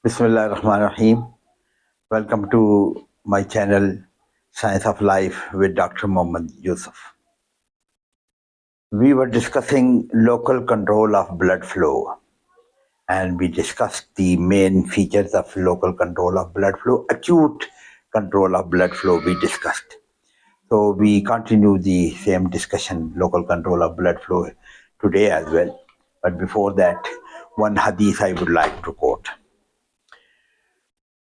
Bismillahirrahmanirrahim. Welcome to my channel, Science of Life with Dr. Muhammad Yusuf. We were discussing local control of blood flow, and we discussed the main features of local control of blood flow, acute control of blood flow we discussed. So we continue the same discussion, local control of blood flow, today as well. But before that, one hadith I would like to quote.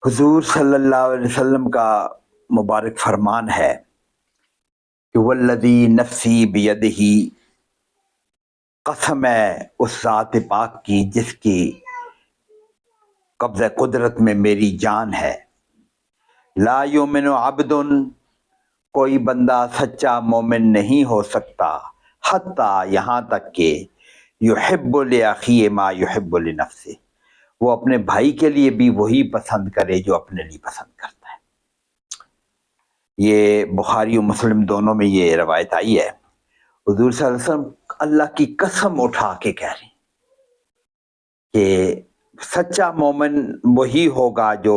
हुजूर सल्लल्लाहु अलैहि वसल्लम का मुबारक फरमान है कि वल्लदी नफ्सी बियदिही, कसम है उस ज़ात पाक की जिसकी कब्ज़ कुदरत में मेरी जान है, ला युमिनु अब्दुन, कोई बंदा सच्चा मोमिन नहीं हो सकता, हत्ता यहाँ तक के युहिब्बु लिअखीहि मा युहिब्बु लिनफ्सिही, वो अपने भाई के लिए भी वही पसंद करे जो अपने लिए पसंद करता है। ये बुखारी और मुस्लिम दोनों में ये रवायत आई है। हुजूर सल्लल्लाहु अलैहि वसल्लम अल्लाह की कसम उठा के कह रहे हैं कि सच्चा मोमिन वही होगा जो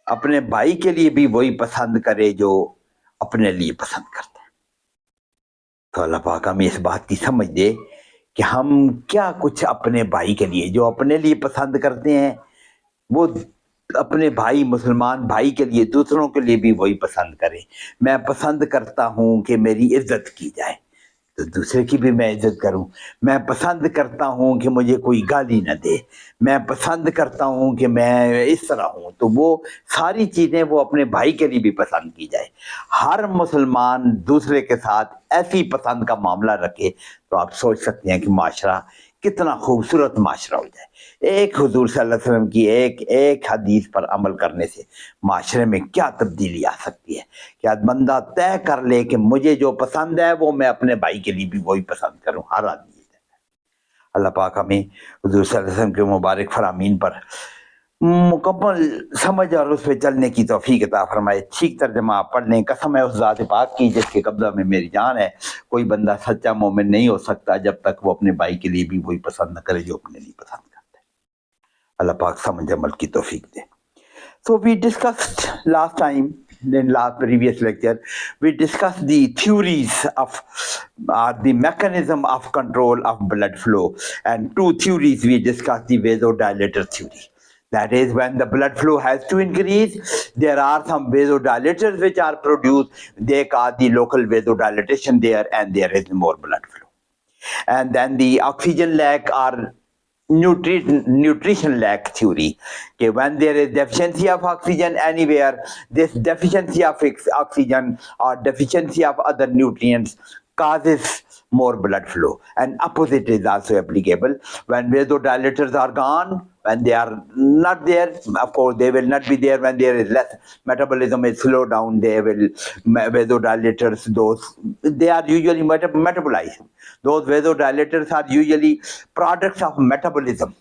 अपने भाई के लिए भी वही पसंद करे जो अपने लिए पसंद करता है। तो अल्लाह पाक हमें इस बात की समझ दे कि हम क्या कुछ अपने भाई के लिए जो अपने लिए पसंद करते हैं, वो अपने भाई मुसलमान भाई के लिए दूसरों के लिए भी वही पसंद करें। मैं पसंद करता हूँ कि मेरी इज्जत की जाए, तो दूसरे की भी मैं इज्जत करूं। मैं पसंद करता हूं कि मुझे कोई गाली न दे, मैं पसंद करता हूं कि मैं इस तरह हूं, तो वो सारी चीज़ें वो अपने भाई के लिए भी पसंद की जाए। हर मुसलमान दूसरे के साथ ऐसी पसंद का मामला रखे तो आप सोच सकते हैं कि माशरा कितना खूबसूरत माशरा हो जाए। एक हुजूर सल्लल्लाहु अलैहि वसल्लम की एक हदीस पर अमल करने से माशरे में क्या तब्दीली आ सकती है। क्या बंदा तय कर ले कि मुझे जो पसंद है वो मैं अपने भाई के लिए भी वही पसंद करूं। हर आदमी अल्लाह पाक हमें हुजूर सल्लल्लाहु अलैहि वसल्लम के मुबारक फरामीन पर मुकम्मल समझ और उस पर चलने की तौफीक अता फरमाए। ठीक तर्जमा आप पढ़ लें। कसम है उस ज़ात पाक की जिसके कब्जा में मेरी जान है, कोई बंदा सच्चा मोमिन नहीं हो सकता जब तक वो अपने भाई के लिए भी वही पसंद न करे जो अपने लिए पसंद करता है। अल्लाह पाक समझ अमल की तौफीक दे। So we discussed last time, in last previous lecture, we discussed the theories of the mechanism of control of blood flow, and two theories we discussed: the vasodilator theory. That is, when the blood flow has to increase, there are some vasodilators which are produced. They cause the local vasodilatation there, and there is more blood flow. And then the oxygen lack or nutrition lack theory. Okay, when there is deficiency of oxygen anywhere, this deficiency of oxygen or deficiency of other nutrients causes more blood flow, and opposite is also applicable. When vasodilators are gone, when they are not there, of course they will not be there. When there is less metabolism is slowed down, they will vasodilators, those they are usually metabolized. Those vasodilators are usually products of metabolism,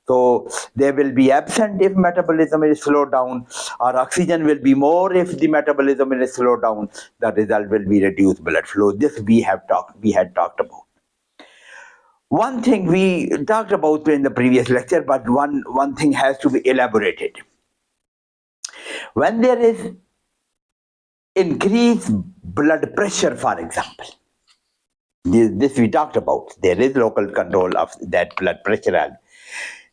so they will be absent if metabolism is slowed down, or oxygen will be more if the metabolism is slowed down. The result will be reduced blood flow. This we had talked about. One thing we talked about in the previous lecture, but one thing has to be elaborated. When there is increased blood pressure, for example, this we talked about, there is local control of that blood pressure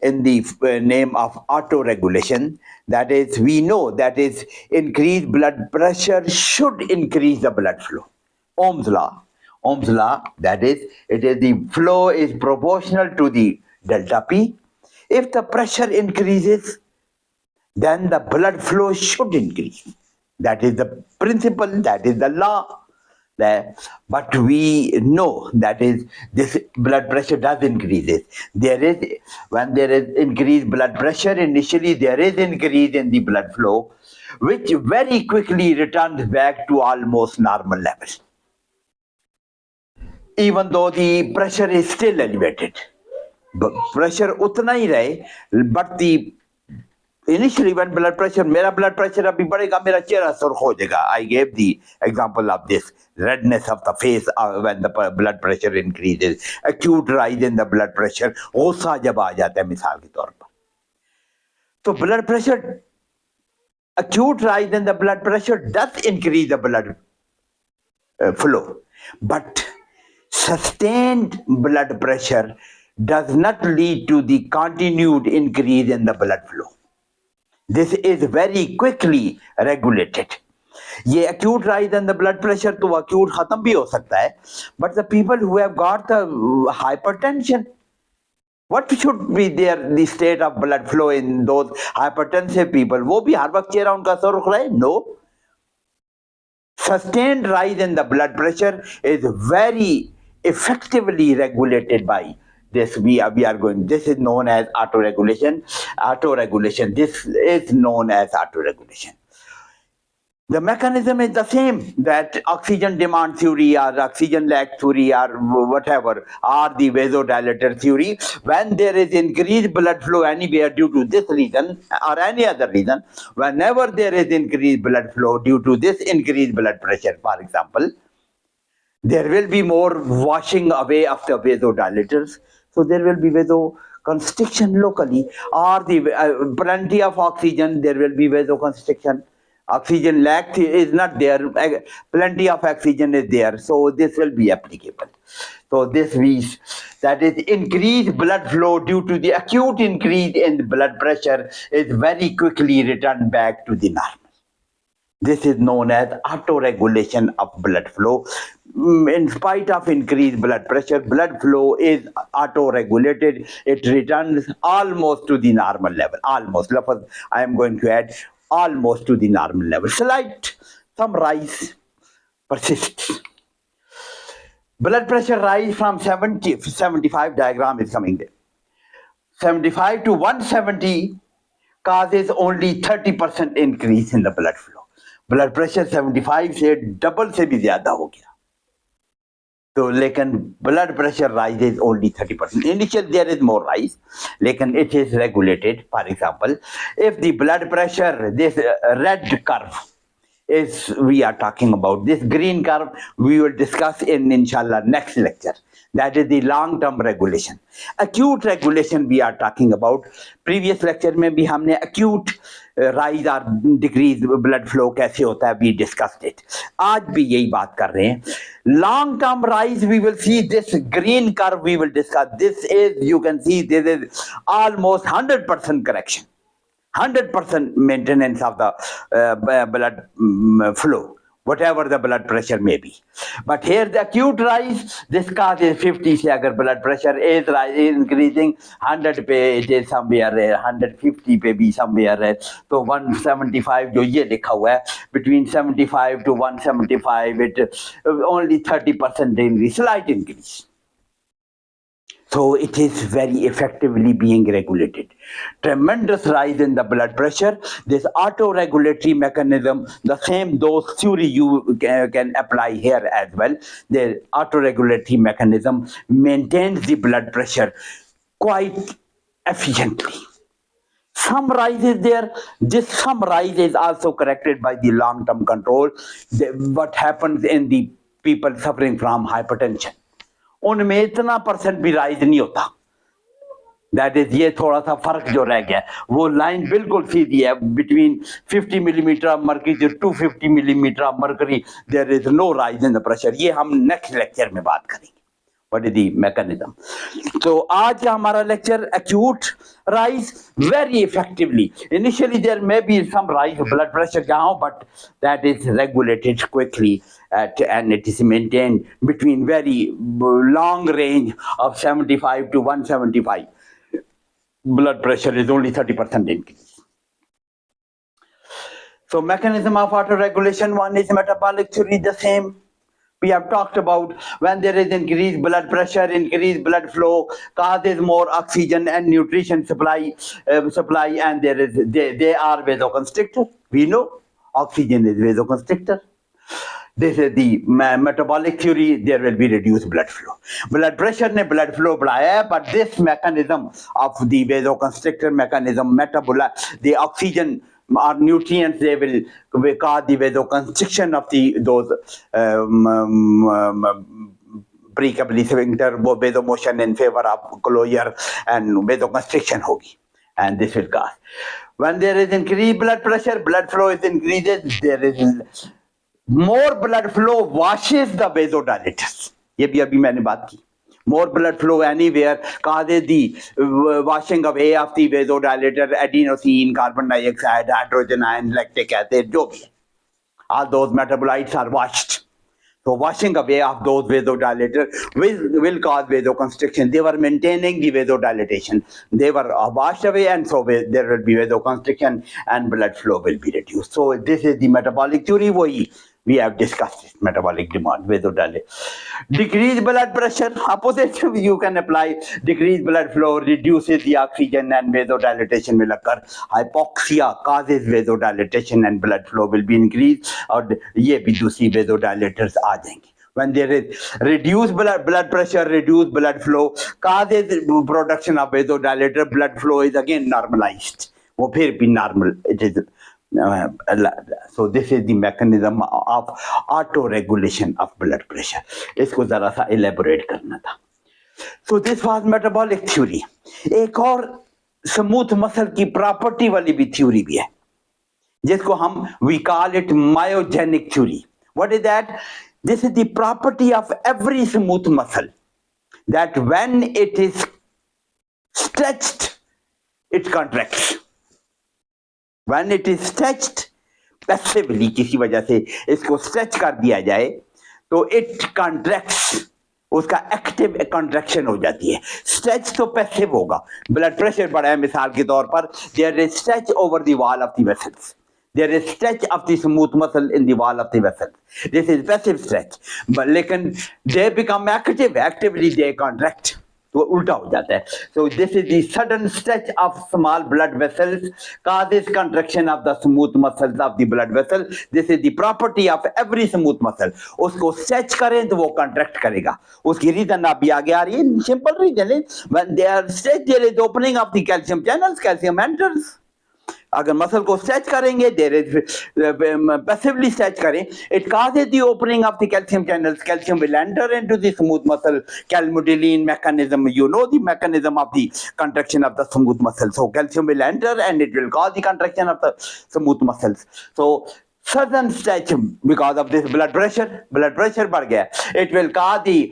in the name of auto-regulation. That is, we know that is increased blood pressure should increase the blood flow. Ohm's law, that is, it is the flow is proportional to the delta P. If the pressure increases, then the blood flow should increase. That is the principle, that is the law. But we know that is this blood pressure does increases. There is, when there is increased blood pressure, initially there is increase in the blood flow, which very quickly returns back to almost normal level, even though the pressure is still elevated. But pressure उतना ही रहे, but the initially when blood pressure, मेरा blood pressure अभी बढ़ेगा, मेरा चेहरा सुर्ख हो जाएगा. I gave the example of this redness of the face when the blood pressure increases, acute rise in the blood pressure, गुस्सा जब आ जाता है मिसाल के तौर पर. So blood pressure, acute rise in the blood pressure does increase the blood flow, but sustained blood pressure does not lead to the continued increase in the blood flow. This is very quickly regulated. ये acute rise in the blood pressure तो acute खत्म भी हो सकता है, but the people who have got the hypertension, what should be the state of blood flow in those hypertensive people? वो भी हर वक्त चेहरा उनका सुर्ख रहे? No. Sustained rise in the blood pressure is very effectively regulated by this. We are going. This is known as autoregulation. Autoregulation. This is known as autoregulation. The mechanism is the same, that oxygen demand theory or oxygen lack theory or whatever, or the vasodilator theory. When there is increased blood flow anywhere due to this reason or any other reason, whenever there is increased blood flow due to this increased blood pressure, for example, there will be more washing away of the vasodilators. So there will be vasoconstriction locally, or the plenty of oxygen, there will be vasoconstriction. Oxygen lack is not there, plenty of oxygen is there, so this will be applicable. So this means that is increased blood flow due to the acute increase in blood pressure is very quickly returned back to the normal. This is known as autoregulation of blood flow. In spite of increased blood pressure, blood flow is auto-regulated. It returns almost to the normal level. Almost. I am going to add almost to the normal level. Slight, some rise persists. Blood pressure rise from 75 diagram is coming there. 75 to 170 causes only 30% increase in the blood flow. Blood pressure 75 से double से भी ज्यादा हो गया, तो लेकिन blood pressure rise is only 30%. Initial there is more rise, लेकिन it is regulated. For example, if the blood pressure, this red curve is we are talking about, this green curve we will discuss in inshallah next lecture. That is the long term regulation. Acute regulation we are talking about. Previous lecture में भी हमने acute rise or decrease blood flow कैसे होता है, we discussed it. आज भी यही बात कर रहे हैं. Long term rise, we will see this green curve we will discuss. This is, you can see, this is almost 100% correction, 100% maintenance of the blood flow, whatever the blood pressure may be. But here the acute rise, this causes 50 से अगर blood pressure is increasing, 100 पे it is somewhere, 150 पे भी somewhere है, तो 175 जो ये लिखा हुआ है, between 75 to 175, it only 30% increase, slight increase. So it is very effectively being regulated. Tremendous rise in the blood pressure. This auto-regulatory mechanism, the same dose theory you can apply here as well. The auto-regulatory mechanism maintains the blood pressure quite efficiently. Some rise is there. This some rise is also corrected by the long-term control. What happens in the people suffering from hypertension, उनमें इतना percent भी rise नहीं होता. That is, ये थोड़ा सा फर्क जो रह गया, वो लाइन बिल्कुल सीधी है between 50 millimetre of mercury to 250 millimetre of mercury, there is no rise in the pressure. ये हम नेक्स्ट लेक्चर में बात करेंगे, व्हाट इज द मैकेनिज्म. तो आज का हमारा lecture acute rise very effectively. Initially there may be some rise blood pressure जहाँ, but that is regulated quickly and it is maintained between very long range of 75 to 175. Blood pressure is only 30% increase. So mechanism of auto-regulation, one is metabolic theory, the same. We have talked about when there is increased blood pressure, increased blood flow causes more oxygen and nutrition supply, and they are vasoconstrictor. We know oxygen is vasoconstrictor. This is the metabolic theory. There will be reduced blood flow. Blood pressure ने blood flow बढ़ाया है, but this mechanism of the vasoconstrictor mechanism, the oxygen or nutrients, they will cause the vasoconstriction of those precapillary sphincter, vasomotion in favor of closure, and vasoconstriction होगी. and this will cause. When there is increased blood pressure, blood flow is increases, there is more blood flow washes the vasodilators. ये भी अभी मैंने बात की. More blood flow anywhere causes the washing away of the vasodilator, adenosine, carbon dioxide, hydrogen ion, lactic acid, जो भी है. All those metabolites are washed. So washing away of those vasodilators will cause vasoconstriction. They were maintaining the vasodilatation. They were washed away, and so there will be vasoconstriction and blood flow will be reduced. So this is the metabolic theory. We have discussed it, metabolic demand, vasodilatation. Decreased blood pressure, opposite you can apply. Decreased blood flow reduces the oxygen and vasodilatation will occur. Hypoxia causes vasodilatation and blood flow will be increased. और ये भी दूसरी vasodilators आ जाएंगे. When there is reduced blood pressure, reduced blood flow causes production of vasodilator. Blood flow is again normalized. वो फिर भी normal. It is. So this is the mechanism of auto regulation of blood pressure. इसको जरा सा elaborate करना था. So this was metabolic theory. एक और smooth muscle की property वाली भी theory भी है, जिसको हम we call it myogenic theory. What is that? This is the property of every smooth muscle, that when it is stretched, it contracts. When it is stretched passively, किसी वजह से इसको stretch कर दिया जाए तो it contracts, उसका active contraction हो जाती है. स्ट्रेच तो पैसिव होगा. ब्लड प्रेशर बढ़ा है मिसाल के तौर पर, there is stretch over the wall of the vessels, there is stretch of the smooth muscle in the wall of the vessels. This is passive stretch. लेकिन they become active, actively they contract, तो उल्टा हो जाता है. So this is the sudden stretch of small blood vessels causes contraction of the smooth muscles of the blood vessel. This is the property of every smooth muscle. उसको stretch करें तो वो contract करेगा. उसकी रीजन अभी आगे आ रही है. Simple reason is when they are stretched, there is opening of the calcium channels, calcium enters. अगर मसल को स्ट्रेच करेंगे, देयर इज पैसिवली स्ट्रेच करें, it causes the opening of the calcium channels. Calcium will enter into the smooth muscle. Calmodulin mechanism, you know the mechanism of the contraction of the smooth muscle. So calcium will enter and it will cause the contraction of the smooth muscles. So sudden stretch because of this blood pressure बढ़ गया, it will cause the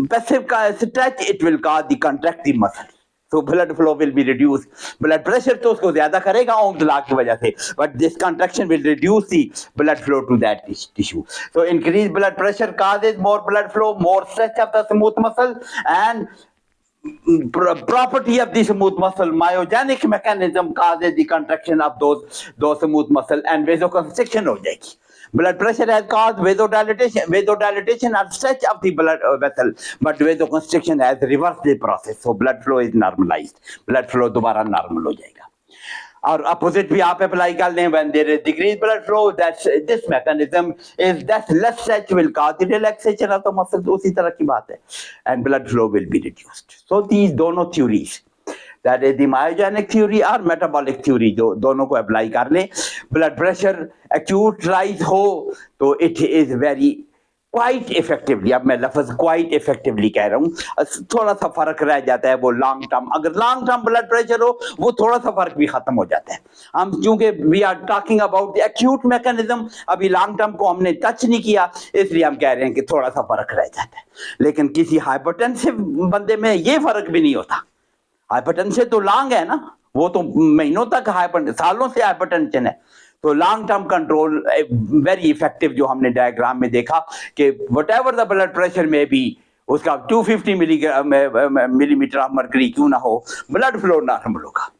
passive stretch, it will cause the contractive muscle. So blood flow will be reduced. Blood pressure तो उसको ज्यादा करेगा Ohm's law की वजह से, but this contraction will reduce the blood flow to that tissue. So increased blood pressure causes more blood flow, more stretch of the smooth muscle, and property of the smooth muscle, myogenic mechanism causes the contraction of those smooth muscle and vasoconstriction हो जाएगी. Blood pressure has caused vasodilatation or stretch of the blood vessel, but vasoconstriction has reversed the process. So blood flow is normalized. Blood flow दोबारा normal हो जाएगा. और opposite भी आप apply कर लें. When there is decreased blood flow, that's this mechanism is that less stretch will cause the relaxation of the muscles. उसी तरह की बात है, and blood flow will be reduced. So these दोनों theories, that is the myogenic theory or metabolic theory, जो दोनों को apply कर लें. ब्लड प्रेशर acute rise हो तो it is very quite effectively, अब मैं लफ्ज quite effectively कह रहा हूँ, थोड़ा सा फर्क रह जाता है वो लॉन्ग टर्म. अगर लॉन्ग टर्म ब्लड प्रेशर हो वो थोड़ा सा फर्क भी खत्म हो जाता है. हम चूंकि we are talking about the acute mechanism, अभी लॉन्ग टर्म को हमने टच नहीं किया, इसलिए हम कह रहे हैं कि थोड़ा सा फर्क रह जाता है. लेकिन किसी हाइपरटेंसिव बंदे में ये फर्क भी नहीं होता. हाइपरटेंशन तो लॉन्ग है ना, वो तो महीनों तक सालों से हाइपरटेंशन है. तो long term control very effective, जो हमने डायग्राम में देखा कि व्हाटएवर द ब्लड प्रेशर में भी उसका 250 मिलीमीटर ऑफ मर्करी क्यों ना हो, ब्लड फ्लो नॉर्मल होगा.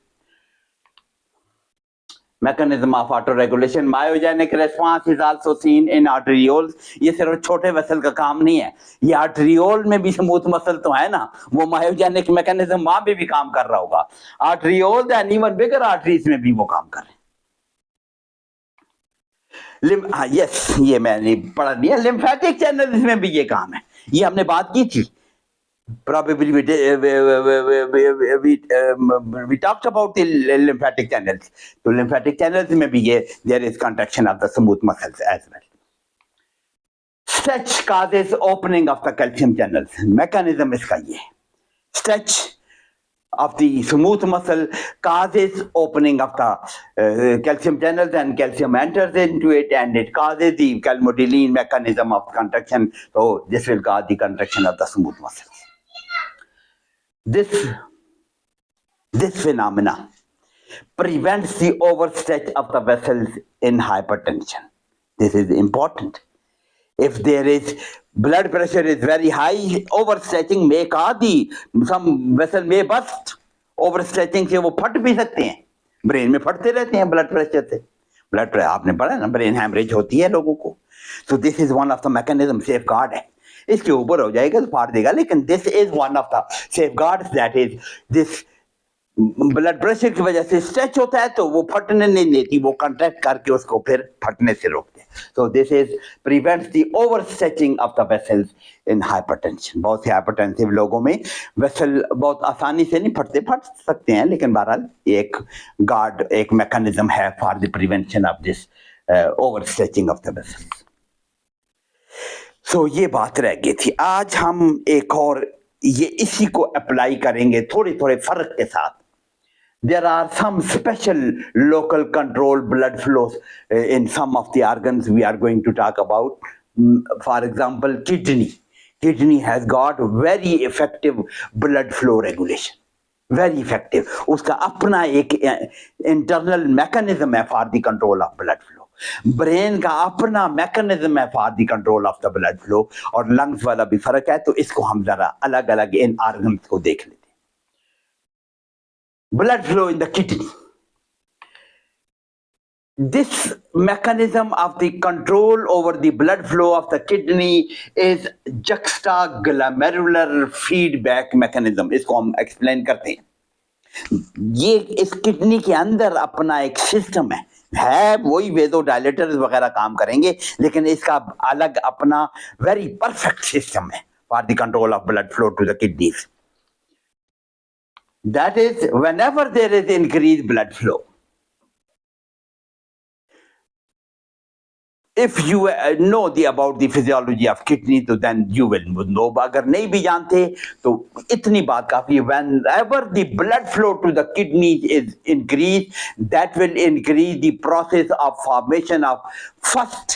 Mechanism of auto-regulation, myogenic response is also seen in arterioles. ये सिर्फ छोटे वेसल का काम नहीं है, ये आर्टरियोल में भी स्मूथ मसल तो है ना, वो myogenic mechanism वहां पे भी काम कर रहा होगा. Arterioles and even bigger arteries में भी वो काम कर रहे हैं. यस, ये मैंने पढ़ा दिया. लिम्फेटिक चैनल में भी ये काम है, ये हमने बात की थी. Probably we talked about the lymphatic channels. So lymphatic channels में भी ये there is contraction of the smooth muscles as well. Stretch causes opening of the calcium channels. Mechanism इसका ये stretch of the smooth muscle causes opening of the calcium channels, and calcium enters into it, and it causes the calmodulin mechanism of contraction. So this will cause the contraction of the smooth muscles. This phenomena prevents the overstretch of the vessels in hypertension. This is important. If there is blood pressure is very high, overstretching may cause some vessel may burst. Overstretching से वो फट भी सकते हैं, brain में फटते रहते हैं ब्लड प्रेशर से. ब्लड प्रेशर आपने पढ़ा ना, ब्रेन हैमरेज होती है लोगों को. So this is one of the mechanism, safeguard है. इसके ऊपर हो जाएगा तो फाड़ देगा, लेकिन this is one of the safeguards, that is this blood pressure की वजह से स्ट्रेच होता है तो वो फटने नहीं देती, वो कंट्रैक्ट करके उसको फिर फटने से रोकते हैं. सो this is prevents the over stretching of the vessels in hypertension. बहुत से हाइपरटेंसिव लोगों में वेसल बहुत आसानी से नहीं फटते, फट सकते हैं, लेकिन बहरहाल एक गार्ड, एक मैकेनिज्म है for the prevention of this over stretching of the vessels. So ये बात रह गई थी. आज हम एक और ये इसी को अप्लाई करेंगे थोड़े थोड़े फर्क के साथ. There are some special local control blood flows in some of the organs we are going to talk about. For example, kidney. Kidney has got very effective blood flow regulation. Very effective. उसका अपना एक internal mechanism है for the control of blood flow. Brain का अपना mechanism है for the control of the blood flow, और lungs वाला भी फर्क है. तो इसको हम जरा अलग अलग इन ऑर्गन्स को देख लेते हैं. blood flow in the kidney. This mechanism of the control over the blood flow of the kidney is juxtaglomerular feedback mechanism. इसको हम एक्सप्लेन करते हैं. ये इस किडनी के अंदर अपना एक सिस्टम है वही वेजोडायलेटर्स वगैरह काम करेंगे, लेकिन इसका अलग अपना वेरी परफेक्ट सिस्टम है for the control of blood flow to the kidneys. That is, whenever there is increased blood flow, if you know about the physiology of kidney, तो then you will know. अगर नहीं भी जानते तो इतनी बात काफी है. Whenever the blood flow to the kidney is increased, that will increase the process of formation of first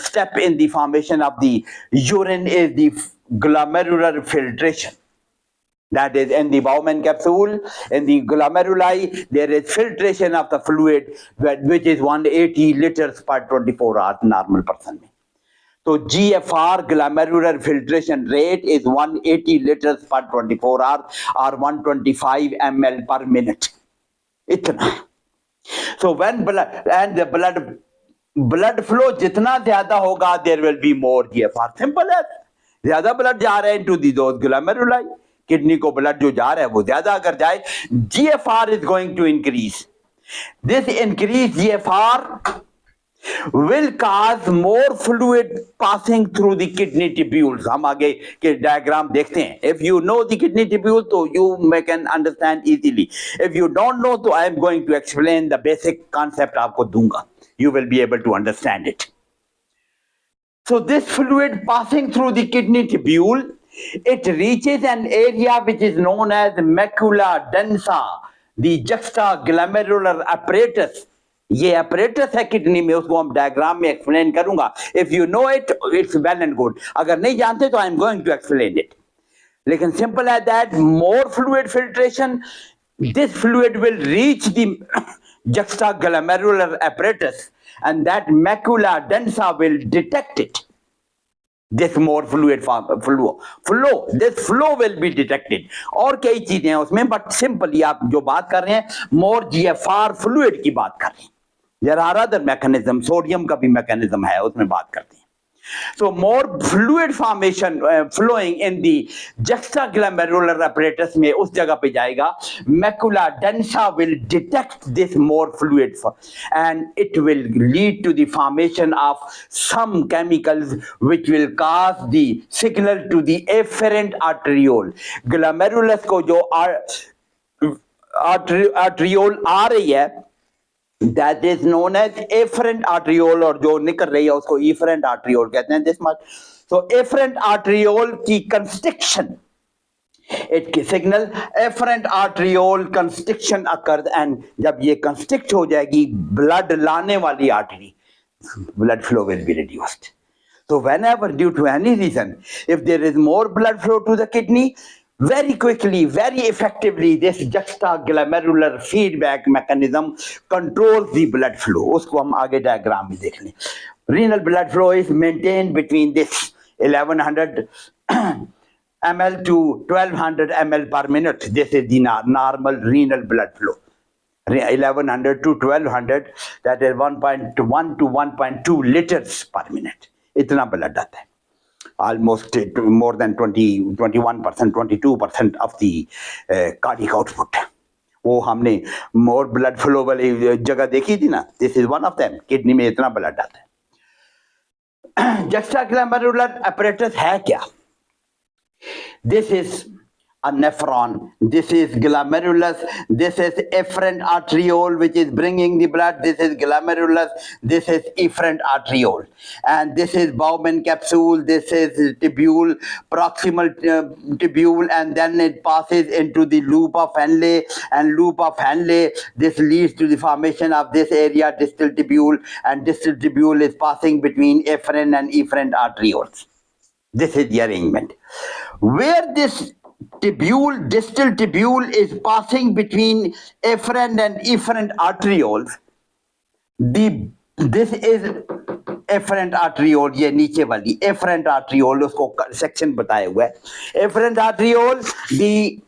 step in the formation of the urine is the glomerular filtration. That is, in the Bowman capsule, in the glomeruli, there is filtration of the fluid, which is 180 liters per 24 hours normal person. So GFR, glomerular filtration rate, is 180 liters per 24 hours or 125 ml per minute. Itna. So when blood flow जितना ज़्यादा होगा, there will be more GFR. Simple as. ज़्यादा blood जा रहा है into those glomeruli. Kidney को blood जो जा रहा है वो ज्यादा अगर जाए, GFR is going to increase. This increased GFR will cause more fluid passing through the kidney tubules. हम आगे के डायग्राम देखते हैं. If you know the kidney tubule, तो you can understand easily. If you don't know, तो I am going to explain the basic concept आपको दूंगा. You will be able to understand it. So this fluid passing through the kidney tubule, it reaches an area which is known as macula densa, the juxtaglomerular apparatus. ये apparatus है kidney में, उसको हम diagram में explain करूंगा. If you know it, it's well and good. अगर नहीं जानते तो I am going to explain it. लेकिन simple as that, more fluid filtration, this fluid will reach the juxtaglomerular apparatus, and that macula densa will detect it. This more fluid flow, this flow will be detected. और कई चीजें हैं उसमें, but simply आप जो बात कर रहे हैं more GFR fluid की बात कर रहे हैं. There are other mechanism, sodium का भी mechanism है, उसमें बात करते हैं. So more fluid formation flowing in the juxtaglomerular apparatus में उस जगह पे जाएगा. Macula densa will detect this more fluid and it will lead to the formation of some chemicals which will cause the signal to the afferent arteriole. Glomerulus को जो arteriole आ रही है, that is known as afferent arteriole, और जो निकल रही है उसको efferent arteriole कहते हैं. This much. So afferent arteriole की constriction it signal afferent arteriole constriction occurs, and जब ये कंस्ट्रिक्ट हो जाएगी ब्लड लाने वाली artery, blood flow will be reduced. So whenever due to any reason, if there is more blood flow to the kidney, very quickly, very effectively, this juxtaglomerular feedback mechanism controls the blood flow. उसको हम आगे diagram में देख लें. Renal blood flow is maintained between this 1100 ml to 1200 ml per minute. This is the normal renal blood flow. 1100 to 1200, that is 1.1 to 1.2 liters per minute. इतना blood आता है. Almost more than 21%, 22% of the cardiac output. वो हमने more blood flow वाली जगह देखी थी ना. This is one of them. Kidney में इतना ब्लड आता है. Juxtaglomerular apparatus है क्या? This is a nephron, this is glomerulus, this is efferent arteriole which is bringing the blood, this is glomerulus, this is efferent arteriole, and this is Bowman capsule, this is tubule, proximal tubule, and then it passes into the loop of Henle, and loop of Henle, this leads to the formation of this area, distal tubule, and distal tubule is passing between efferent and efferent arterioles. This is the arrangement. Where this tubule, distal tubule is passing between efferent and efferent arterioles, this is efferent arteriole, ये नीचे वाली efferent arteriole, उसको section बताया हुआ है. Efferent arteriole, the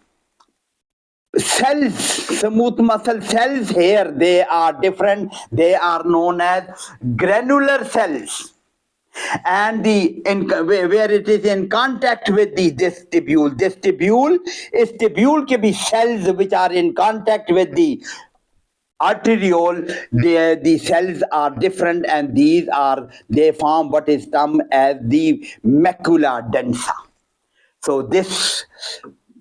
cells, smooth muscle cells here, they are different. They are known as granular cells. And where it is in contact with this tubule. This tubule is tubule के भी cells which are in contact with the arteriole. The cells are different, and they form what is termed as the macula densa. So this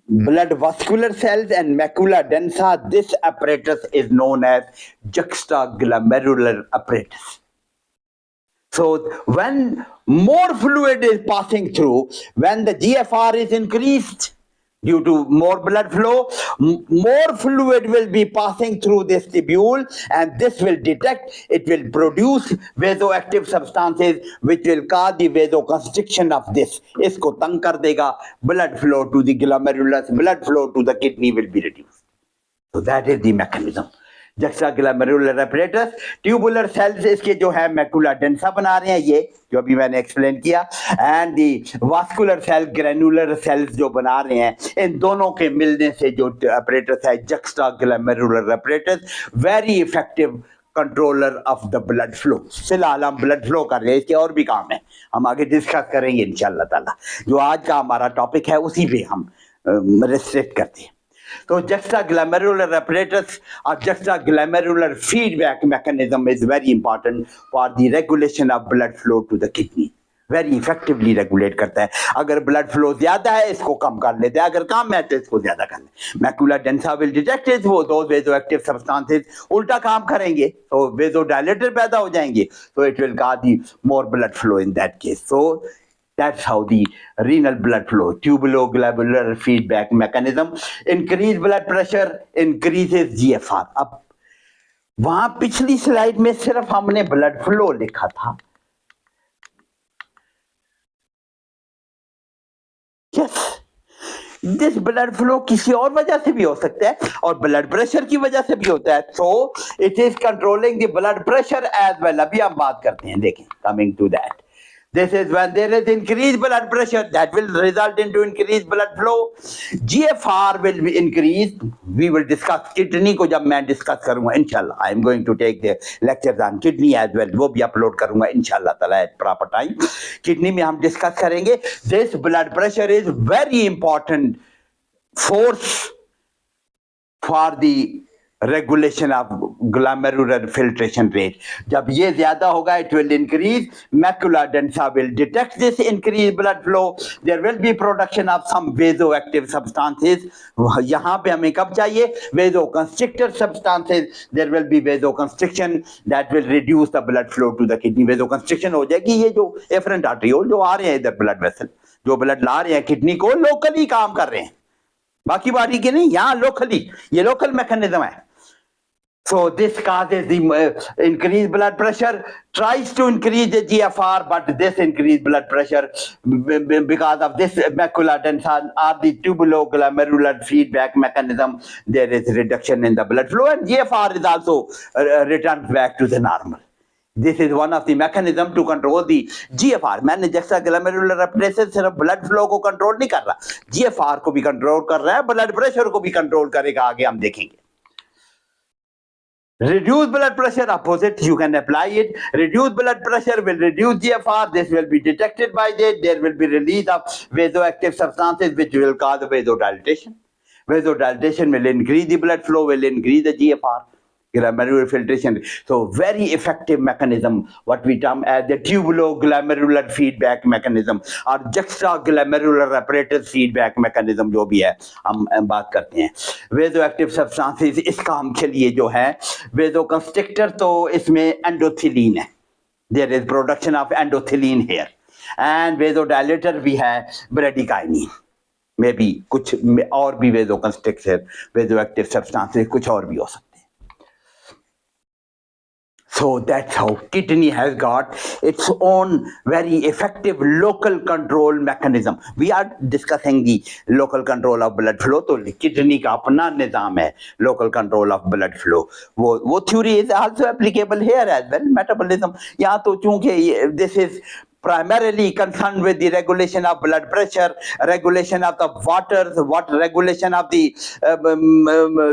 blood vascular cells and macula densa, this apparatus is known as juxtaglomerular apparatus. So when more fluid is passing through, when the GFR is increased due to more blood flow, more fluid will be passing through this tubule, and this will detect, it will produce vasoactive substances which will cause the vasoconstriction of this. Isko tang kar dega, blood flow to the glomerulus, blood flow to the kidney will be reduced. So that is the mechanism. Juxtaglomerular apparatus, tubular cells इसके जो है macula densa बना रहे हैं, ये जो अभी मैंने एक्सप्लेन किया, and the vascular cell, granular cells जो बना रहे हैं, इन दोनों के मिलने से जो apparatus है juxtaglomerular apparatus, very effective controller of the blood flow. फिलहाल हम ब्लड फ्लो कर रहे हैं, इसके और भी काम है, हम आगे डिस्कस करेंगे इंशाल्लाह ताला. जो आज का हमारा टॉपिक है उसी पे हम रिस्ट्रिक्ट करते हैं. So juxtaglomerular apparatus or juxtaglomerular feedback mechanism is very important for the regulation of blood flow to the kidney. Very effectively regulate करता है. अगर blood flow ज्यादा है इसको कम कर लेते हैं, अगर कम है तो इसको ज्यादा कर लेते. Macula densa will detect it, वो those vasoactive substances उल्टा काम करेंगे, so vasodilator पैदा हो जाएंगे, so it will cause the more blood flow in that case. So that's how the renal blood flow, tubuloglomerular feedback mechanism. Increased blood pressure increases GFR. अब वहां पिछली slide में सिर्फ हमने ब्लड फ्लो लिखा था. Yes, दिस ब्लड फ्लो किसी और वजह से भी हो सकता है और ब्लड प्रेशर की वजह से भी होता है. So it is controlling the blood pressure as well. अभी हम बात करते हैं, देखें, coming to that. This is when there is increased blood pressure, that will result into increased blood flow. GFR will be increased. We will discuss kidney को जब मैं discuss करूँगा इंशाल्लाह. I am going to take the lectures on kidney as well. वो भी upload करूँगा इंशाल्लाह ताला at proper time. Kidney में हम discuss करेंगे. This blood pressure is very important force for the regulation of glomerular filtration rate. जब ये ज्यादा होगा, it will increase. Macula densa will detect this increased blood flow. There will be production of some vasoactive substances. यहाँ पे हमें कब चाहिए? Vasoconstrictor substances. There will be vasoconstriction that will reduce the blood flow to the kidney. Vasoconstriction हो जाएगी. ये जो efferent arteriole जो आ रहे हैं इधर blood vessel, जो blood ला रहे हैं किडनी को, locally काम कर रहे हैं. बाकी बॉडी के नहीं, यहाँ लोकली, ये लोकल मैकेनिज्म है. So this causes the increased blood pressure, tries to increase the GFR, but this increased blood pressure because of this macular tension or the tubuloglomerular feedback mechanism, there is reduction in the blood flow and GFR is also returns back to the normal. This is one of the mechanism to control the GFR. मैंने जैसा glomerular अपटेशन सिर्फ blood flow को control नहीं कर रहा, GFR को भी control कर रहा है, ब्लड प्रेशर को भी कंट्रोल करेगा, आगे हम देखेंगे. Reduce blood pressure, opposite, you can apply it. Reduce blood pressure will reduce GFR. This will be detected by that. There will be release of vasoactive substances which will cause vasodilatation. Vasodilatation will increase the blood flow, will increase the GFR. Glomerular filtration. So very effective mechanism, what we term as the tubuloglomerular feedback mechanism और juxtaglomerular apparatus feedback mechanism जो भी है हम बात करते हैं. Vasoactive substances इस काम के लिए जो है, vasoconstrictor तो इसमें एंडोथिलीन है. There is production of endothelin here. And vasodilator भी है bradykinin. Maybe कुछ और भी vasoconstrictor, vasoactive substances कुछ और भी हो सकते हैं. So that's how kidney has got its own very effective local control mechanism. We are discussing the local control of blood flow. तो kidney का अपना निज़ाम है local control of blood flow. वो theory is also applicable here as well. Metabolism यहाँ तो चूँकि this is primarily concerned with the regulation of blood pressure, regulation of the water regulation of the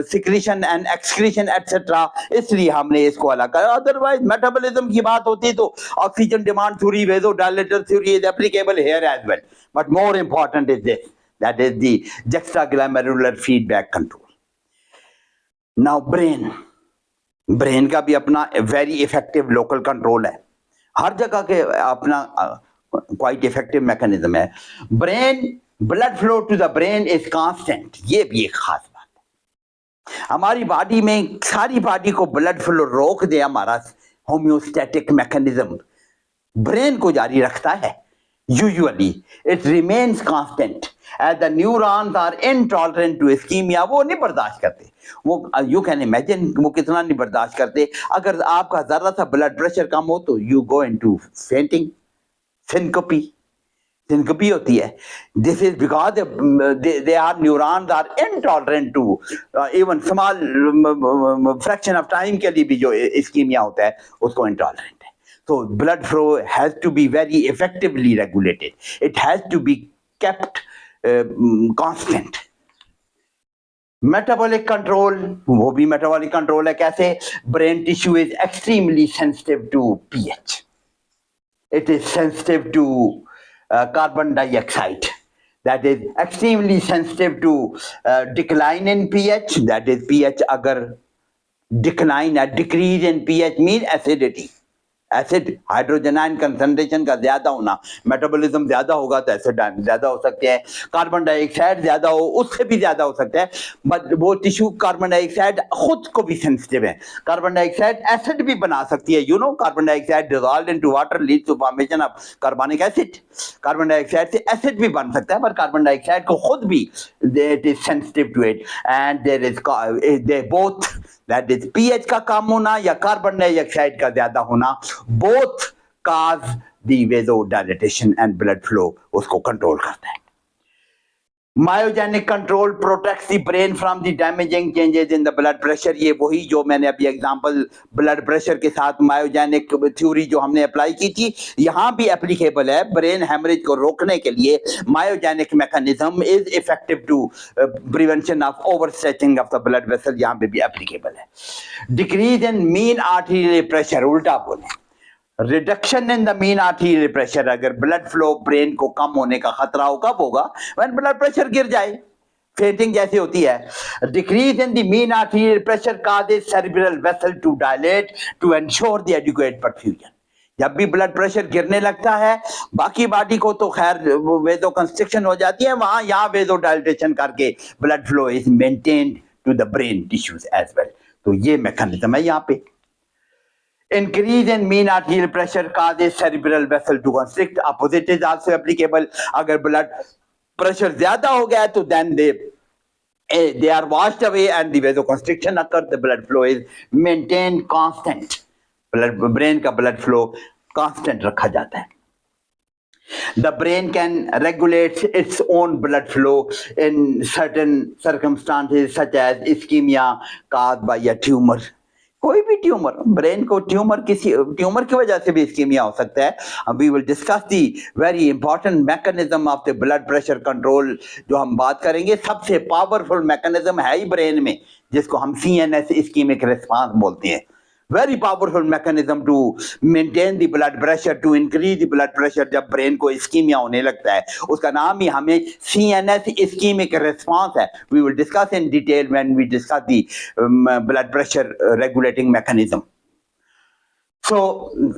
secretion and excretion etc. इसलिए हमने इसको अलग करा. Otherwise metabolism की बात होती तो oxygen demand theory, vasodilator theory is applicable here as well. But more important is this, that is the juxtaglomerular feedback control. Now brain का भी अपना very effective local control है. हर जगह के अपना क्वाइट इफेक्टिव मैकेनिज्म है. Brain blood flow to the brain is constant. ये भी एक खास बात है. हमारी बॉडी में सारी बॉडी को ब्लड फ्लो रोक दे हमारा होम्योस्टैटिक मैकेनिज्म ब्रेन को जारी रखता है. Usually it remains constant as the neurons are intolerant to ischaemia. वो नहीं बर्दाश्त करते. वो यू कैन इमेजिन वो कितना नहीं बर्दाश्त करते. अगर आपका जरा सा ब्लड प्रेशर कम हो तो you go into fainting, syncope होती है. This is because they are neurons are intolerant to even small fraction of time के लिए भी जो इस्कीमिया होता है उसको इंटॉलरेंट है. So blood flow has to be very effectively regulated. It has to be kept constant. Metabolic control, वो भी metabolic control है. कैसे? Brain tissue is extremely sensitive to pH. It is sensitive to carbon dioxide. That is extremely sensitive to decline in pH. That is pH अगर decline or decrease in pH means acidity. Acid hydrogen ion concentration का ज्यादा होना, metabolism ज्यादा होगा तो acid ion ज्यादा हो सकते हैं. कार्बन डाइऑक्साइड ज्यादा हो उससे भी ज्यादा हो सकता है. बट वो टिश्यू कार्बन डाइऑक्साइड खुद को भी सेंसिटिव है. कार्बन डाइऑक्साइड एसिड भी बना सकती है. Carbon dioxide dissolved into water leads to formation of carbonic acid. Carbon dioxide से एसिड भी बन सकता है, पर कार्बन डाइऑक्साइड को खुद भी it is sensitive to it. And there is they both, that is pH का कम होना या कार्बन डाइऑक्साइड का ज्यादा होना, both cause the vasodilatation and blood flow उसको कंट्रोल करता है. Myogenic control protects the brain from the damaging changes in the blood pressure. ये वही जो मैंने अभी एग्जांपल ब्लड प्रेशर के साथ मायोजेनिक थ्योरी जो हमने अप्लाई की थी यहाँ भी एप्लीकेबल है. ब्रेन हेमरेज को रोकने के लिए myogenic mechanism is effective to prevention of over stretching of the blood vessel. यहाँ पे भी एप्लीकेबल है. Decrease in mean arterial pressure, उल्टा बोले reduction in the mean arterial pressure. अगर ब्लड फ्लो ब्रेन को कम होने का खतरा हो कब होगा? व्हेन ब्लड प्रेशर गिर जाए, फेंटिंग जैसी होती है. Decrease in the mean arterial pressure causes cerebral vessel to dilate to ensure the adequate perfusion. जब भी ब्लड प्रेशर गिरने लगता है बाकी बॉडी को तो खैर वेजो कंस्ट्रिक्शन हो जाती है, वहां यहाँ वेजो डायलेटेशन करके blood flow is maintained to the brain tissues as well. तो ये मैकेनिज्म है यहाँ पे. Increase in mean arterial pressure causes cerebral vessel to constrict. Opposite is also applicable. अगर blood pressure ज्यादा हो गया तो then they they are washed away and the vasoconstriction occurs, the blood flow is maintained constant. Brain का blood flow constant रखा जाता है. The brain can regulate its own blood flow in certain circumstances such as ischemia caused by a tumor. कोई भी tumour, brain को tumour की वजह से भी इस्कीमिया हो सकता है. We will discuss the very important mechanism of the blood pressure control. जो हम बात करेंगे सबसे पावरफुल मैकेनिज्म है ही ब्रेन में, जिसको हम CNS इस्कीमिक रिस्पांस बोलते हैं. Very powerful mechanism to maintain the blood pressure, to increase the blood pressure. जब ब्रेन को इस्कीमिया होने लगता है, उसका नाम ही हमें CNS इस्कीमिक रिस्पांस है. We will discuss in detail when we discuss the blood pressure regulating mechanism. So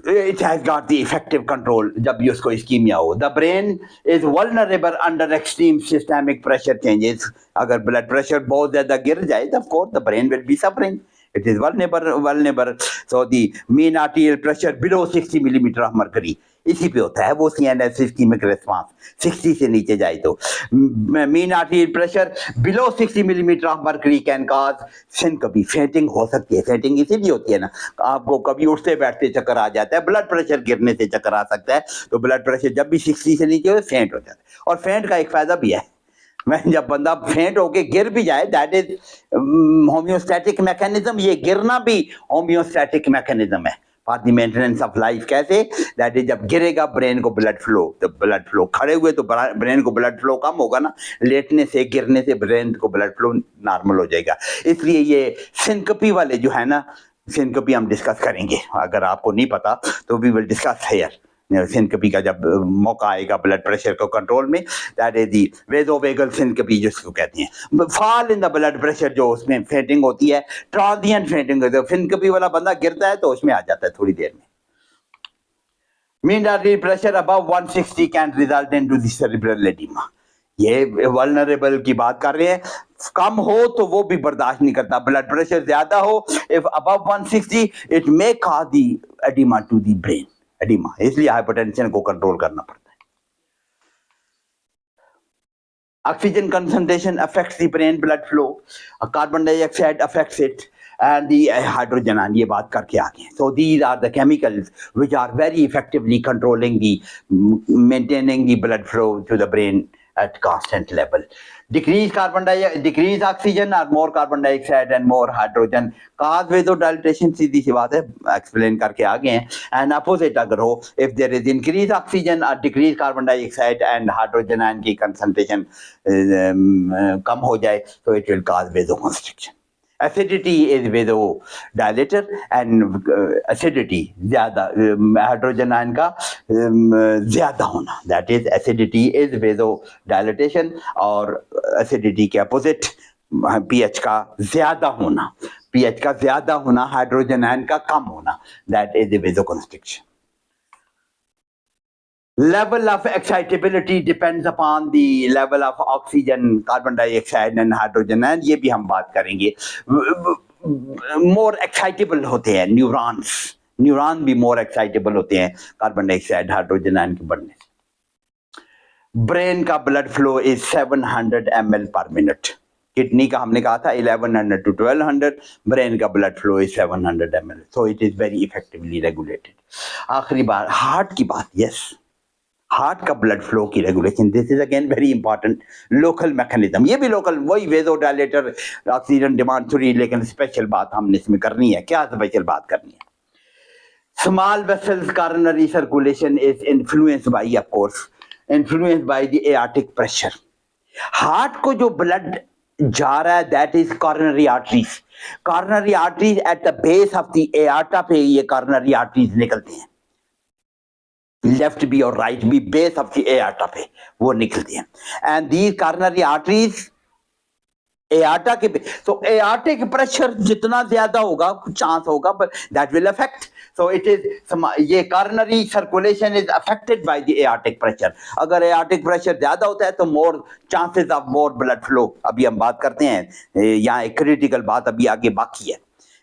it has got the effective control जब भी उसको इस्कीमिया हो. The brain is vulnerable under extreme systemic pressure changes. अगर blood pressure बहुत ज्यादा गिर जाए, of course the brain will be suffering. It is vulnerable. So the mean arterial pressure below 60 millimeter of mercury, इसी पे होता है वो CNS ischemic response. 60 से नीचे जाए तो mean arterial pressure below 60 millimeter of mercury can cause syncope. Fainting हो सकती है. फेंटिंग इसीलिए होती है ना, आपको कभी उठते बैठते चक्कर आ जाता है, ब्लड प्रेशर गिरने से चक्कर आ सकता है. तो ब्लड प्रेशर जब भी 60 से नीचे हो, फेंट हो जाता है. और फेंट का एक फायदा भी है, मैं जब बंदा फेंट होके गिर भी जाए, दैट इज होम्योस्टैटिक मैकेनिज्म. ये गिरना भी होम्योस्टैटिक मैकेनिज्म है for the maintenance of life. कैसे? दैट इज जब गिरेगा ब्रेन को ब्लड फ्लो, तो ब्लड फ्लो खड़े हुए तो ब्रेन को ब्लड फ्लो कम होगा ना, लेटने से गिरने से ब्रेन को ब्लड फ्लो नॉर्मल हो जाएगा. इसलिए ये सिंकपी वाले जो है ना, सिंकपी हम डिस्कस करेंगे. अगर आपको नहीं पता तो वी विल डिस्कस हियर. सिंकपी का जब मौका आएगा ब्लड प्रेशर को कंट्रोल में, दैट इज दी वेजोवेगल सिंकपी जिसको कहते हैं. Fall in the blood pressure, जो उसमें फेंटिंग होती है, ट्रांजिएंट फेंटिंग होती है. सिंकपी वाला बंदा गिरता है तो उसमें आ जाता है थोड़ी देर में. Mean artery pressure above 160 can result into the cerebral oedema. ये वल्नरेबल की बात कर रहे हैं. कम हो तो वो भी बर्दाश्त नहीं करता. ब्लड प्रेशर ज्यादा हो, if above 160, it may cause the edema to the brain. Edema, इसलिए हाइपरटेंशन को कंट्रोल करना पड़ता है. Oxygen concentration affects the brain blood flow, carbon dioxide affects it, and the hydrogen ion. ये बात करके आगे. So these are the chemicals which are very effectively controlling the maintaining the blood flow to the brain at constant level. Decrease oxygen or more carbon dioxide and more hydrogen cause vasodilatation. सीधी सी बात है, explain करके आ गए हैं. And opposite अगर हो, if there is increase oxygen or decrease carbon dioxide and hydrogen ion की concentration कम हो जाए, तो it will cause vasoconstriction. Acidity is vasodilator and acidity ज्यादा, हाइड्रोजन आयन का ज्यादा होना, that is acidity is vasodilatation. और acidity के अपोजिट pH का ज्यादा होना, pH का ज्यादा होना, हाइड्रोजन आयन का कम होना, that is the vasoconstriction. Level of excitability depends upon the level of oxygen, carbon dioxide and hydrogen. and ये भी हम बात करेंगे. more excitable होते हैं न्यूरॉन्स. न्यूरॉन भी more excitable होते हैं कार्बन डाइऑक्साइड हाइड्रोजन आयन के बढ़ने से. ब्रेन का ब्लड फ्लो इज 700 ml पर मिनट. किडनी का हमने कहा था 1100 to 1200. ब्रेन का blood flow is 700 ml. So it is very effectively regulated. आखिरी बार हार्ट की बात. यस, हार्ट का ब्लड फ्लो की regulation, this is again very important local mechanism. ये भी लोकल, वही वेजोडायलेटर, ऑक्सीजन डिमांड थ्योरी, लेकिन स्पेशल बात हमने इसमें करनी है. क्या स्पेशल बात करनी है? Small vessels coronary circulation is influenced by, of course influenced by the aortic pressure. Heart को जो ब्लड जा रहा है, that is coronary arteries. Coronary arteries at the base of the aorta पे ये कॉरोनरी आर्टरीज निकलते हैं. लेफ्ट भी और राइट भी बेस ऑफ द एआर्टा पे वो निकलती हैं. And these coronary arteries aorta के, तो एआर्टिक प्रेशर जितना ज्यादा होगा चांस होगा, but that will affect. So it is, ये coronary circulation is affected by the aortic pressure. अगर एआर्टिक प्रेशर ज्यादा होता है तो more chances of more blood flow. अभी हम बात करते हैं, यहाँ एक क्रिटिकल बात अभी आगे बाकी है,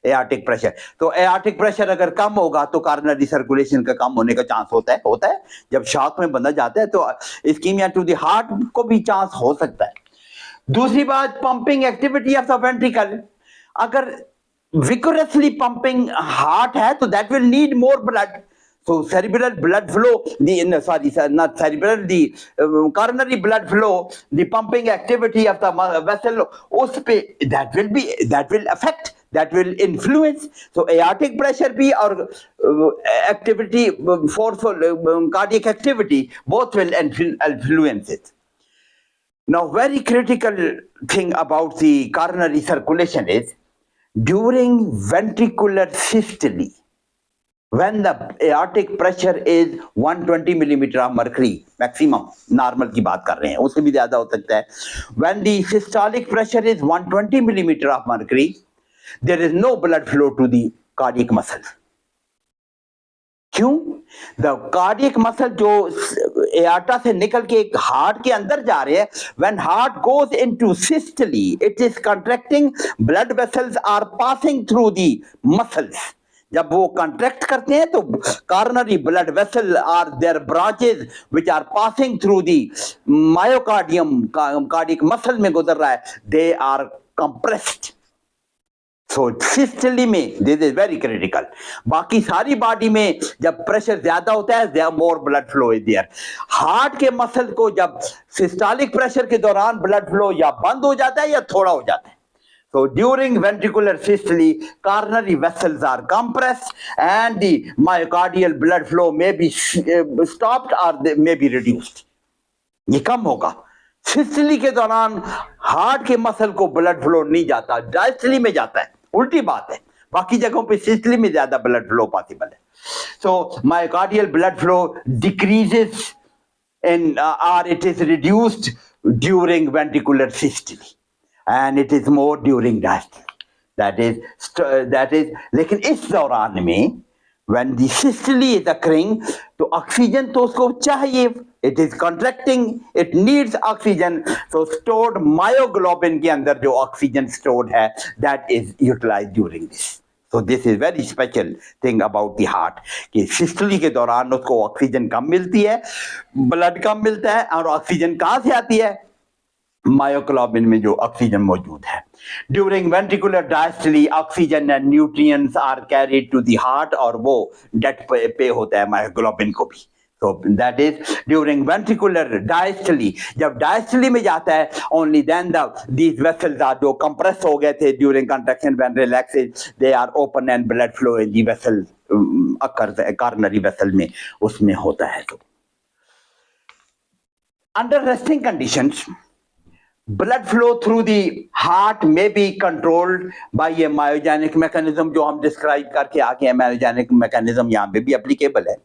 एआर्टिक प्रेशर. तो एआर्टिक प्रेशर अगर कम होगा तो कॉरोनरी सर्कुलेशन का कम होने का चांस होता है. जब शॉक में बंदा जाता है तो इस्कीमिया टू द हार्ट को भी चांस हो सकता है. दूसरी बात, pumping activity of the ventricle, अगर vigorously pumping heart है तो that will need more blood. So cerebral blood flow, not cerebral, the coronary blood flow, the pumping activity of the vessel, उस पे that will affect, that will influence. So aortic pressure भी और activity, forceful cardiac activity, both will influence it. Now, very critical thing about the coronary circulation is during ventricular systole, when the aortic pressure is 120 millimeter of mercury maximum, normal की बात कर रहे हैं, उससे भी ज्यादा हो सकता है. When the systolic pressure is 120 millimeter of mercury, there is no blood flow to the cardiac muscle. क्यों? द कार्डियक मसल जो एआर्टा से निकल के एक हार्ट के अंदर जा रहे हैं, when heart goes into systole, it is contracting, blood vessels are passing through the muscles. जब वो कंट्रैक्ट करते हैं तो coronary blood vessel are their branches which are passing through the myocardium, cardiac muscle में गुजर रहा है, they are compressed. So systole में दिस इज वेरी क्रिटिकल. बाकी सारी बॉडी में जब प्रेशर ज्यादा होता है, more blood flow is there. Heart के मसल को जब सिस्टोलिक प्रेशर के दौरान ब्लड फ्लो या बंद हो जाता है या थोड़ा हो जाता है. So during ventricular systole, coronary vessels are compressed and the myocardial blood flow may be stopped or they may be reduced. ये कम होगा. सिस्टली के दौरान हार्ट के मसल को ब्लड फ्लो नहीं जाता, डायस्टली में जाता है. उल्टी बात है, बाकी जगहों पे सिस्टली में ज्यादा ब्लड फ्लो पॉसिबल है. So myocardial blood flow decreases in और it is reduced during ventricular systole and it is more during diastole. That is, लेकिन इस दौरान में when the systole is occurring, तो ऑक्सीजन तो उसको चाहिए, it is contracting, it needs oxygen. So stored myoglobin के अंदर जो ऑक्सीजन stored है, that is utilized during this. So this is very special thing about the heart कि सिस्टोली के दौरान उसको ऑक्सीजन कम मिलती है, ब्लड कम मिलता है, और ऑक्सीजन कहाँ से आती है? मायोग्लोबिन में जो ऑक्सीजन मौजूद है. During ventricular diastole oxygen and nutrients are carried to the heart, और वो डेट पे होता है मायोग्लोबिन को भी. So that is during ventricular diastole. जब डायस्टली में जाता है, only then these vessels are जो compress हो गए थे during contraction, when relaxes they are open and blood flow in the vessel occurs, coronary vessel में उसमें होता है. तो under resting conditions, blood flow through the heart may be controlled by a myogenic mechanism, जो हम describe करके आगे हैं. myogenic mechanism यहाँ पे भी एप्लीकेबल है.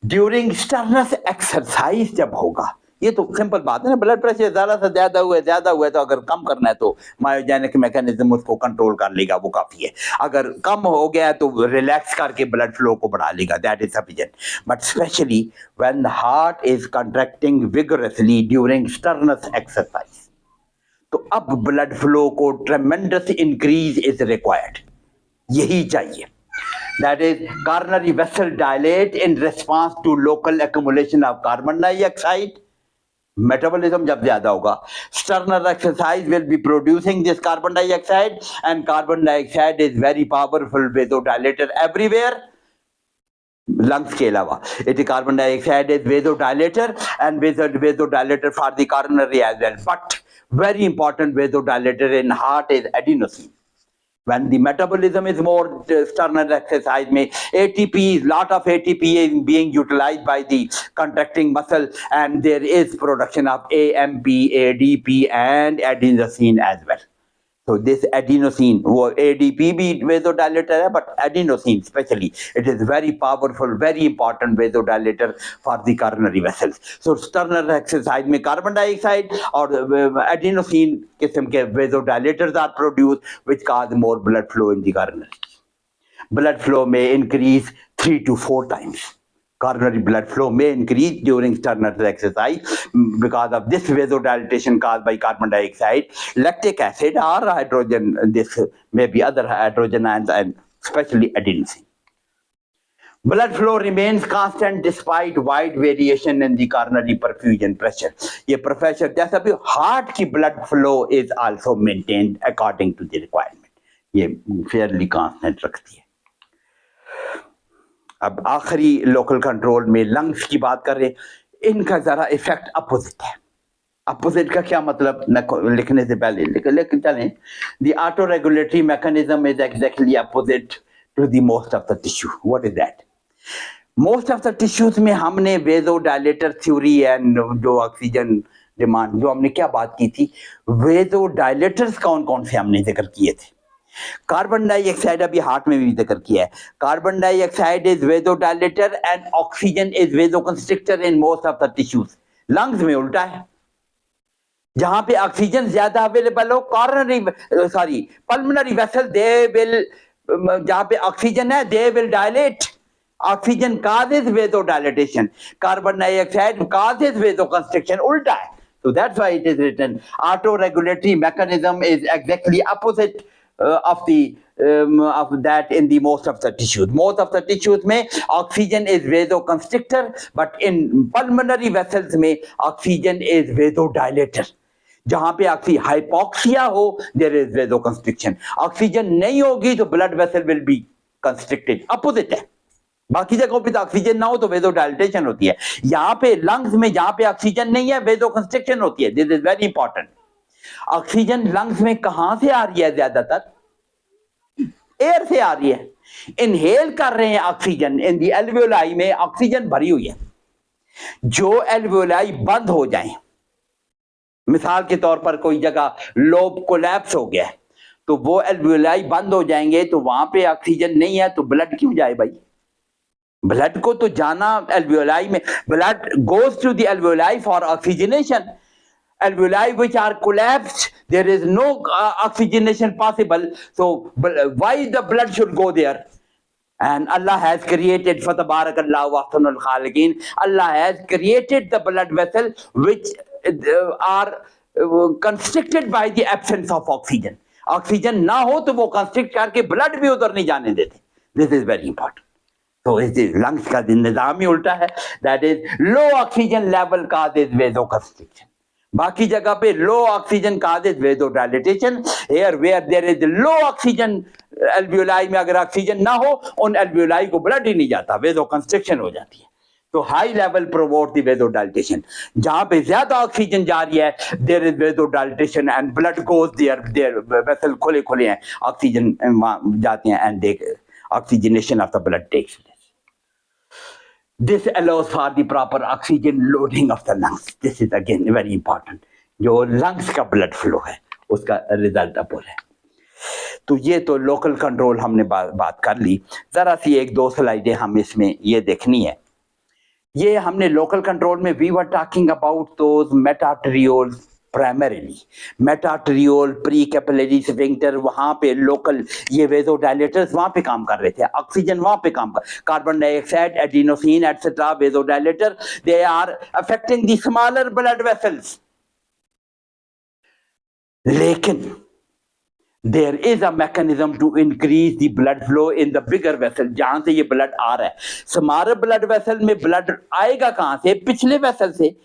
ड्यूरिंग स्टर्नस एक्सरसाइज जब होगा, ये तो सिंपल बात है ना, ब्लड प्रेशर ज्यादा से ज्यादा हुआ तो अगर कम करना है तो मायोजेनिक मैकेनिज्म उसको कंट्रोल कर लेगा, वो काफी है. अगर कम हो गया तो रिलैक्स करके ब्लड फ्लो को बढ़ा लेगा, that is sufficient. But specially when the heart is contracting vigorously during Stearns exercise, तो अब ब्लड फ्लो को ट्रेमेंडस इंक्रीज इज रिक्वायर्ड. यही चाहिए. That is, coronary vessel dilate in response to local accumulation of carbon dioxide. Metabolism जब ज्यादा होगा, sternal exercise will be producing this carbon dioxide, and carbon dioxide is very powerful vasodilator everywhere. lungs के अलावा it is carbon dioxide is vasodilator and vasodilator for the coronary as well. But very important vasodilator in heart is adenosine. When the metabolism is more, sternal exercise में ATP, lot of ATP is being utilized by the contracting muscle, and there is production of AMP, ADP and adenosine as well. So this adenosine, वो ADP भी vasodilator है, but adenosine especially, it is very powerful, very important vasodilator for the coronary vessels. So sternal exercise में carbon dioxide और adenosine किस्म के vasodilators are produced, which cause more blood flow in the coronary. Blood flow may increase 3 to 4 times. Coronary blood flow may increase during sternal exercise because of this vasodilatation caused by carbon dioxide, lactic acid or hydrogen. This may be other hydrogen ions and especially adenosine. Blood flow remains constant despite wide variation in the coronary perfusion pressure. ये professor जैसा भी heart की blood flow is also maintained according to the requirement. ये fairly constant रखती है. अब आखिरी local control में लंग्स की बात कर रहे हैं, इनका जरा इफेक्ट अपोजिट है. अपोजिट का क्या मतलब, लिखने से पहले लेकिन चलें. The auto regulatory mechanism is exactly opposite to the most of the tissue. What is that? Most of the tissues में हमने वेजोडायलेटर थ्योरी एंड जो ऑक्सीजन डिमांड, जो हमने क्या बात की थी, वेजोडायलेटर्स कौन कौन से हमने जिक्र किए थे. कार्बन डाइऑक्साइड अभी हार्ट में भी जिक्र किया है. Carbon dioxide is vasodilator and oxygen is vasoconstrictor in most of the tissues. Lungs में उल्टा है, जहां पे ऑक्सीजन ज्यादा अवेलेबल हो पल्मोनरी वेसल दे विल, जहां पे ऑक्सीजन है they will dilate. Oxygen causes vasodilatation, carbon dioxide causes vasoconstriction. उल्टा है. So that's why it is written autoregulatory mechanism is exactly opposite of that in the most of the tissues. Most of the tissues में oxygen is vasoconstrictor, but in pulmonary vessels में oxygen is vasodilator. जहां पे hypoxia हो there is vasoconstriction. Oxygen नहीं होगी तो blood vessel will be constricted. Opposite है. बाकी जगहों पे तो ऑक्सीजन ना हो तो वेजोडाइलेशन होती है. यहाँ पे लंग्स में जहां पे ऑक्सीजन नहीं है वेजोकंस्ट्रिक्शन होती है. This is very important. Oxygen lungs में कहां से आ रही है? ज्यादातर एयर से आ रही है. इनहेल कर रहे हैं ऑक्सीजन. इन दी एल्वियोलाई में ऑक्सीजन भरी हुई है. जो एल्वियोलाई बंद हो जाए, मिसाल के तौर पर कोई जगह लोब कोलैप्स हो गया तो वो एल्वियोलाई बंद हो जाएंगे, तो वहां पे ऑक्सीजन नहीं है तो ब्लड क्यों जाए भाई? ब्लड को तो जाना एल्वियोलाई में. Blood goes to the alveoli for oxygenation. Alveoli which are collapsed, there is no oxygenation possible. So why the blood should go there? And Allah has created, fatabarakallahu ahsanul khaliqin, Allah has created the blood vessel which are constricted by the absence of oxygen. Oxygen ना हो तो वो constrict करके blood भी उधर नहीं जाने देते. This is very important. तो इस लंग्स का निजाम ही उल्टा है. That is low oxygen level causes vasoconstriction. बाकी जगह पे लो oxygen causes vasodilatation. Here where there is low oxygen alveoli में अगर ऑक्सीजन ना हो, उन एल्वियोलाई को ब्लड ही नहीं जाता, वेजोकंस्ट्रिक्शन हो जाती है. तो high level promote the vasodilation. जहां पे ज्यादा ऑक्सीजन जा रही है there is vasodilation and blood goes there vessel खुले खुले हैं, ऑक्सीजन जाते हैं and they oxygenation of the blood takes place. This allows for the proper oxygen loading of the lungs. This is again very important. जो lungs का blood flow है उसका result अपोल है. तो ये तो लोकल कंट्रोल हमने बात कर ली. जरा सी एक दो स्लाइडें हम इसमें ये देखनी है. ये हमने लोकल कंट्रोल में we were talking about those metarterioles primarily. Metarteriole, pre capillary sphincter, वहां पे लोकल ये वेजोडाइलेटर्स वहां पे काम कर रहे थे. ऑक्सीजन वहां पे काम कर, carbon dioxide, adenosine etcetera, vasodilator, they are affecting the smaller blood vessels. लेकिन there is a mechanism to increase the blood flow in the bigger vessel. जहां से ये ब्लड आ रहा है, स्मॉलर ब्लड वेसल में ब्लड आएगा कहां से? पिछले वेसल से.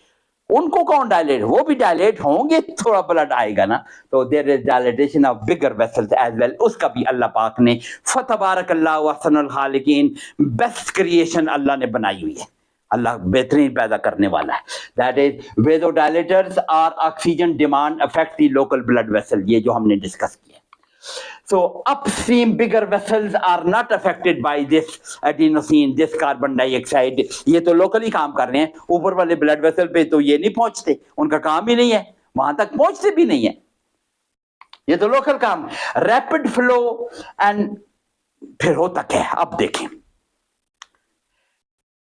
उनको कौन डायलेट? वो भी डायलेट होंगे, थोड़ा ब्लड आएगा ना. तो there is dilatation of bigger vessels as well. उसका भी अल्लाह पाक ने फतबारकल्लाहु अहसनुल खालिकीन, बेस्ट क्रिएशन अल्लाह ने बनाई हुई है. अल्लाह बेहतरीन पैदा करने वाला है. That is vasodilators are oxygen demand affect the local blood vessel. ये जो हमने डिस्कस किया. So upstream bigger vessels are not affected by this adenosine, this carbon dioxide. ये तो लोकली काम कर रहे हैं. ऊपर वाले ब्लड वेसल पे तो ये नहीं पहुंचते, उनका काम ही नहीं है, वहां तक पहुंचते भी नहीं है. ये तो लोकल काम. रैपिड फ्लो एंड फिर होता क्या है अब देखें.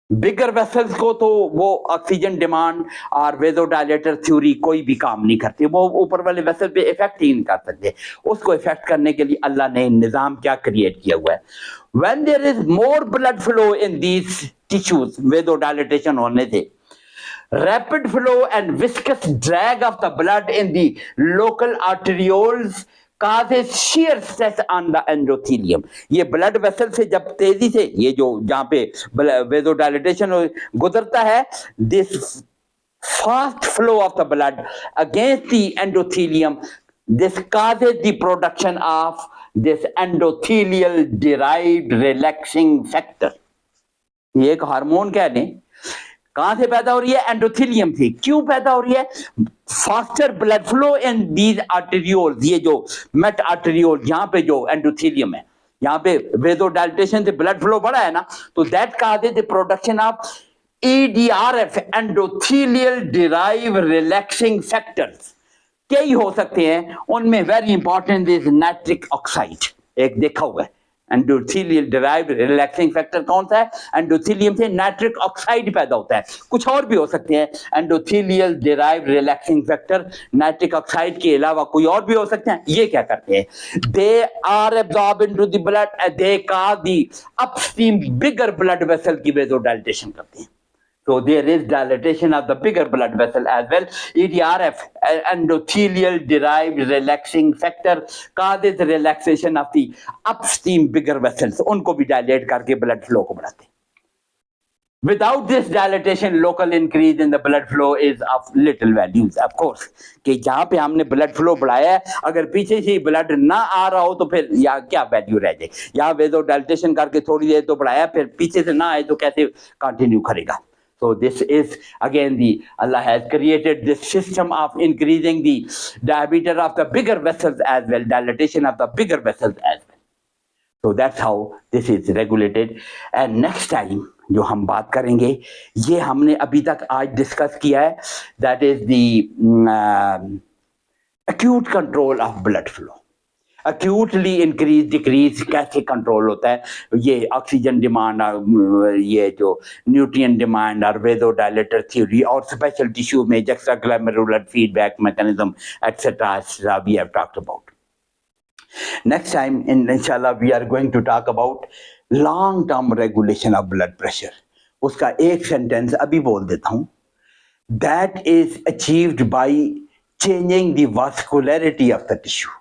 बिगर वेसल्स को तो वो ऑक्सीजन डिमांड और वेजोडाइलेटर थ्योरी कोई भी काम नहीं करती. वो ऊपर वाले वेसल पे इफेक्ट ही नहीं कर सकते. उसको इफेक्ट करने के लिए अल्लाह ने निजाम क्या क्रिएट किया हुआ है. When there is more blood flow in these tissues, vasodilatation होने से rapid flow and viscous drag of the blood in the local arterioles causes shear stress on the endothelium. ये blood vessel से जब तेजी से ये जो जहाँ पे vasodilation गुजरता है, this fast flow of the blood against the endothelium, this causes the production of this endothelial derived relaxing factor. ये एक हार्मोन कह दें, कहां से पैदा हो रही है? एंडोथीलियम से। क्यों पैदा हो रही है? Faster blood flow in these arterioles, ये जो मेट आर्टेरियोल, यहाँ पे जो एंडोथीलियम है, यहाँ पे वेजोडाइलेशन से ब्लड फ्लो बढ़ा है ना, तो that causes the production of EDRF, endothelial derive relaxing factors. कई हो सकते हैं, उनमें very important is nitric oxide, एक देखा हुआ है। एंडोथीलियल डिराइव्ड रिलैक्सिंग फैक्टर कौन सा है? एंडोथीलियम से नाइट्रिक ऑक्साइड पैदा होता है। कुछ और भी हो सकते हैं endothelial derived relaxing factor, nitric oxide के अलावा कोई और भी हो सकते हैं। ये क्या करते हैं? They are absorb into the blood, they cause the upstream bigger blood vessel की वेसोडाइलेशन करते हैं। So there is dilatation of the bigger blood vessel as well. EDRF, endothelial derived relaxing factor, causes relaxation of the upstream bigger vessels. उनको भी dilate करके blood flow को बढ़ाते हैं। Without this dilatation, local increase in the blood flow is of little values. Of course, कि जहाँ पे हमने blood flow बढ़ाया है, अगर पीछे से blood ना आ रहा हो तो फिर या क्या वैल्यू रह जाए? यहाँ वेसोडाइलेशन करके थोड़ी देर तो बढ़ाया, फिर पीछे से ना आए तो कैसे कंटिन्यू करेगा? So this is again Allah has created this system of increasing the diameter of the bigger vessels as well, dilatation of the bigger vessels as well. So that's how this is regulated. And next time जो हम बात करेंगे, ये हमने अभी तक आज discuss किया है, that is the acute control of blood flow. Acutely increase decrease कैसे कंट्रोल होता है? ये ऑक्सीजन डिमांड, ये जो न्यूट्रिएंट डिमांड और वेसोडाइलेटर थ्योरी और स्पेशल टिश्यू में extraglomerular feedback mechanism etcetera we have talked about. Next time, inshallah, we are going to talk about long-term regulation of blood pressure. उसका एक सेंटेंस अभी बोल देता हूँ. That is achieved by changing the vascularity of the tissue.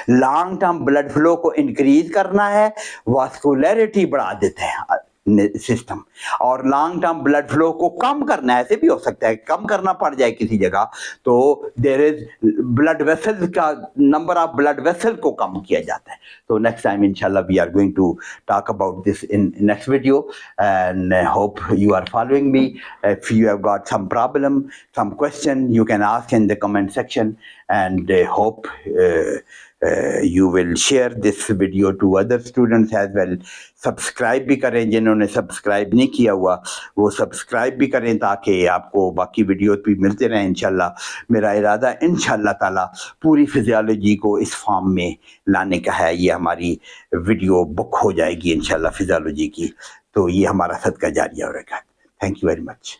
Long term blood flow को increase करना है, वास्कुलरिटी बढ़ा देते हैं सिस्टम, और लॉन्ग टर्म ब्लड फ्लो को कम करना है, ऐसे भी हो सकता है कम करना पड़ जाए किसी जगह, तो देयर इज ब्लड वेसल का नंबर ऑफ ब्लड वेसल को कम किया जाता है. तो नेक्स्ट टाइम इंशाल्लाह we are going to talk about this in next video, and hope you are following me. If you have got some problem, some question, you can ask in the comment section, and hope you will share this video to other students as well. Subscribe भी करें, जिन्होंने subscribe नहीं किया हुआ वो subscribe भी करें ताकि आपको बाकी वीडियो भी मिलते रहें इंशाल्लाह. मेरा इरादा इंशाल्लाह ताला पूरी फिजियोलॉजी को इस फॉर्म में लाने का है. ये हमारी वीडियो बुक हो जाएगी इंशाल्लाह फिजियोलॉजी की, तो ये हमारा सदका जारिया रहेगा. Thank you very much.